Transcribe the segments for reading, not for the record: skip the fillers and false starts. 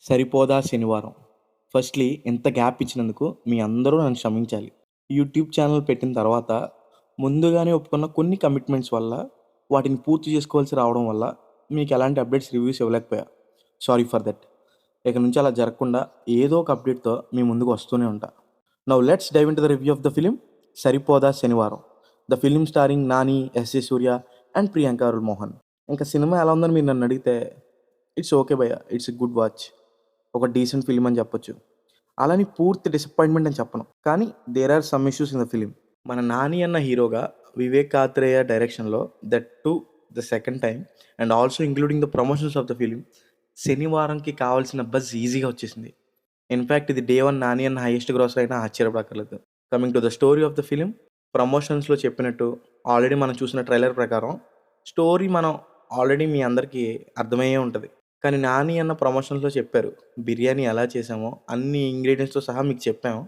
సరిపోదా శనివారం. ఫస్ట్‌లీ ఇంత గ్యాప్ ఇచ్చినందుకు మీ అందరూ నన్ను క్షమించాలి. యూట్యూబ్ ఛానెల్ పెట్టిన తర్వాత ముందుగానే ఒప్పుకున్న కొన్ని కమిట్మెంట్స్ వల్ల, వాటిని పూర్తి చేసుకోవాల్సి రావడం వల్ల మీకు ఎలాంటి అప్డేట్స్, రివ్యూస్ ఇవ్వలేకపోయా. Sorry for that. ఇక నుంచి అలా జరగకుండా ఏదో ఒక అప్డేట్‌తో మీ ముందుకు వస్తూనే ఉంటా. Now let's dive into the review of the film 'Saripodhaa Sanivaaram'. The film starring Nani, S J. Suriya and Priyanka Arul Mohan. ఇంకా సినిమా ఎలా ఉందని మీరు నన్ను అడిగితే ఇట్స్ ఓకే భయ్యా. It's a good watch. ఒక డీసెంట్ ఫిల్మ్ అని చెప్పొచ్చు. అలాని పూర్తి డిసప్పాయింట్మెంట్ అని చెప్పను. కానీ there are some issues in the film. మన నాని అన్న హీరోగా వివేక్ ఆత్రేయ డైరెక్షన్‌లో that to the second time and also including the promotions of the film శనివారంకి కావాల్సిన బజ్ ఈజీగా వచ్చేసింది. ఇన్‌ఫాక్ట్ ఇది డే 1 నాని అన్న హైయెస్ట్ గ్రాసర్ అయినా ఆశ్చర్యపడక్కర్లేదు. Coming to the story of the film, ప్రమోషన్స్‌లో చెప్పినట్టు ఆల్రెడీ మనం చూసిన ట్రైలర్ ప్రకారం స్టోరీ మనం ఆల్రెడీ మీ అందరికీ అర్థమయ్యే ఉంటది. కానీ నాని అన్న ప్రమోషన్స్‌లో చెప్పారు. బిర్యానీ ఎలా చేసామో అన్ని ఇంగ్రీడియెంట్స్‌తో సహా మీకు చెప్పాము.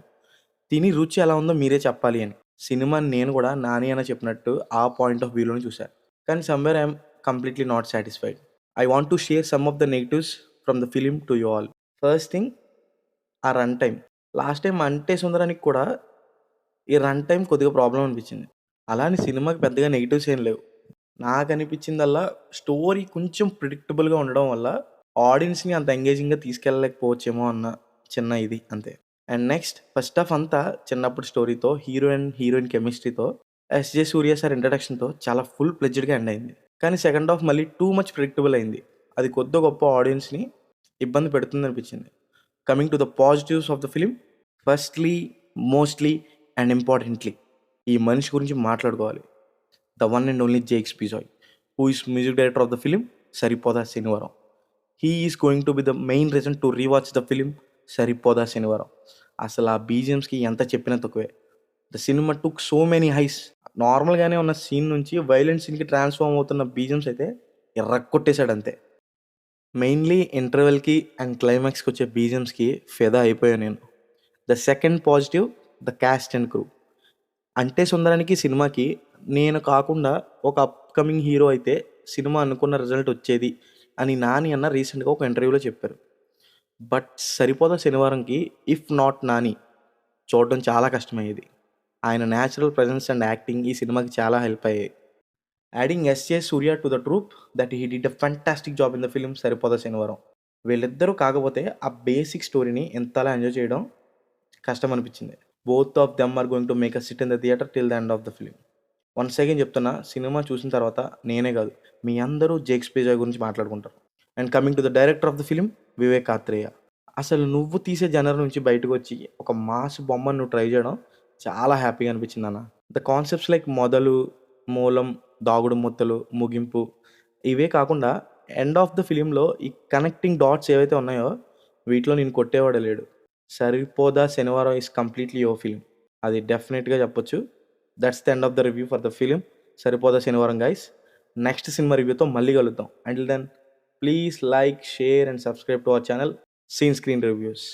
తిని రుచి ఎలా ఉందో మీరే చెప్పాలి అని. సినిమాని నేను కూడా నాని అన్న చెప్పినట్టు ఆ పాయింట్ ఆఫ్ వ్యూలోనే చూసా. కానీ somewhere I am completely not satisfied. I want to share some of the negatives from the film to you all. First thing, ఆ రన్ టైమ్. లాస్ట్ టైమ్ 'అంటే సుందరానికి' కూడా ఈ రన్ టైమ్ కొద్దిగా ప్రాబ్లమ్ అనిపించింది. అలా అని సినిమాకి పెద్దగా నెగెటివ్స్ ఏం లేవు. నాకనిపించిందల్లా స్టోరీ కొంచెం ప్రిడిక్టబుల్‌గా ఉండడం వల్ల ఆడియన్స్‌ని అంత ఎంగేజింగ్‌గా తీసుకెళ్ళలేకపోవచ్చేమో అన్న చిన్న ఇది అంతే. అండ్ నెక్స్ట్ ఫస్ట్ హాఫ్ అంతా చిన్నప్పటి స్టోరీతో హీరోయిన్ కెమిస్ట్రీతో, ఎస్.జె. సూర్య సార్ ఇంట్రడక్షన్‌తో చాలా ఫుల్ ప్లెడ్జ్డ్‌గా ఎండ్ అయింది. కానీ సెకండ్ హాఫ్ మళ్ళీ టూ మచ్ ప్రిడిక్టబుల్ అయింది. అది కొద్దో గొప్పో ఆడియన్స్‌ని ఇబ్బంది పెడుతుందనిపించింది. Coming to the positives of the film, firstly, mostly and importantly ఈ మనిషి గురించి మాట్లాడుకోవాలి. The one and only Jakes Bejoy, who is music director of the film 'Saripodhaa Sanivaaram'. He is going to be the main reason to rewatch the film 'Saripodhaa Sanivaaram'. అసలు ఆ బీజిఎమ్స్‌కి ఎంత చెప్పినా తక్కువే. The cinema took so many highs. నార్మల్‌గానే ఉన్న సీన్ నుంచి వైలెంట్ సీన్‌కి ట్రాన్స్‌ఫార్మ్ అవుతున్న బీజిఎమ్స్ అయితే ఎర్రగొట్టేసాడు అంతే. మెయిన్‌లీ ఇంటర్వెల్‌కి అండ్ క్లైమాక్స్‌కి వచ్చే బీజిఎమ్స్‌కి ఫిదా అయిపోయా నేను. The second positive, the cast and crew. 'Ante Sundaraniki' సినిమాకి నేను కాకుండా ఒక అప్‌కమింగ్ హీరో అయితే సినిమా అనుకున్న రిజల్ట్ వచ్చేది అని నాని అన్న రీసెంట్‌గా ఒక ఇంటర్వ్యూలో చెప్పారు. బట్ 'సరిపోదా శనివారం'కి ఇఫ్ నాట్ నాని చూడడం చాలా కష్టమయ్యేది. ఆయన న్యాచురల్ ప్రెజెన్స్ అండ్ యాక్టింగ్ ఈ సినిమాకి చాలా హెల్ప్ అయ్యాయి. Adding S J. Suriya to the troupe that he did a fantastic job in the film 'Saripodhaa Sanivaaram'. వీళ్ళిద్దరూ కాకపోతే ఆ బేసిక్ స్టోరీని ఎంతలా ఎంజాయ్ చేయడం కష్టం అనిపించింది. Both of them are going to make us sit in the theatre till the end of the film. Once again చెప్తున్నా, సినిమా చూసిన తర్వాత నేనే కాదు, మీ అందరూ జేక్స్ బీజాయ్ గురించి మాట్లాడుకుంటారు. And coming to the director of the film, Vivek Athreya. అసలు నువ్వు తీసే జనర్ నుంచి బయటకు వచ్చి ఒక మాస్ బొమ్మను నువ్వు ట్రై చేయడం చాలా హ్యాపీగా అనిపించింది అన్న. ద కాన్సెప్ట్స్ లైక్ మొదలు, మూలం, దాగుడు మూతలు, ముగింపు ఇవే కాకుండా ఎండ్ ఆఫ్ ద ఫిలింలో ఈ కనెక్టింగ్ డాట్స్ ఏవైతే ఉన్నాయో వీటిలో నేను కొట్టేవాడే లేడు. 'సరిపోదా శనివారం' ఈస్ కంప్లీట్లీ యువర్ ఫిలిం. అది డెఫినెట్‌గా చెప్పొచ్చు. That's the end of the review for the film 'Saripodhaa Sanivaaram' guys. Next cinema రివ్యూతో మళ్ళీ కలుద్దాం. Until then please like, share and subscribe to our channel scene screen reviews.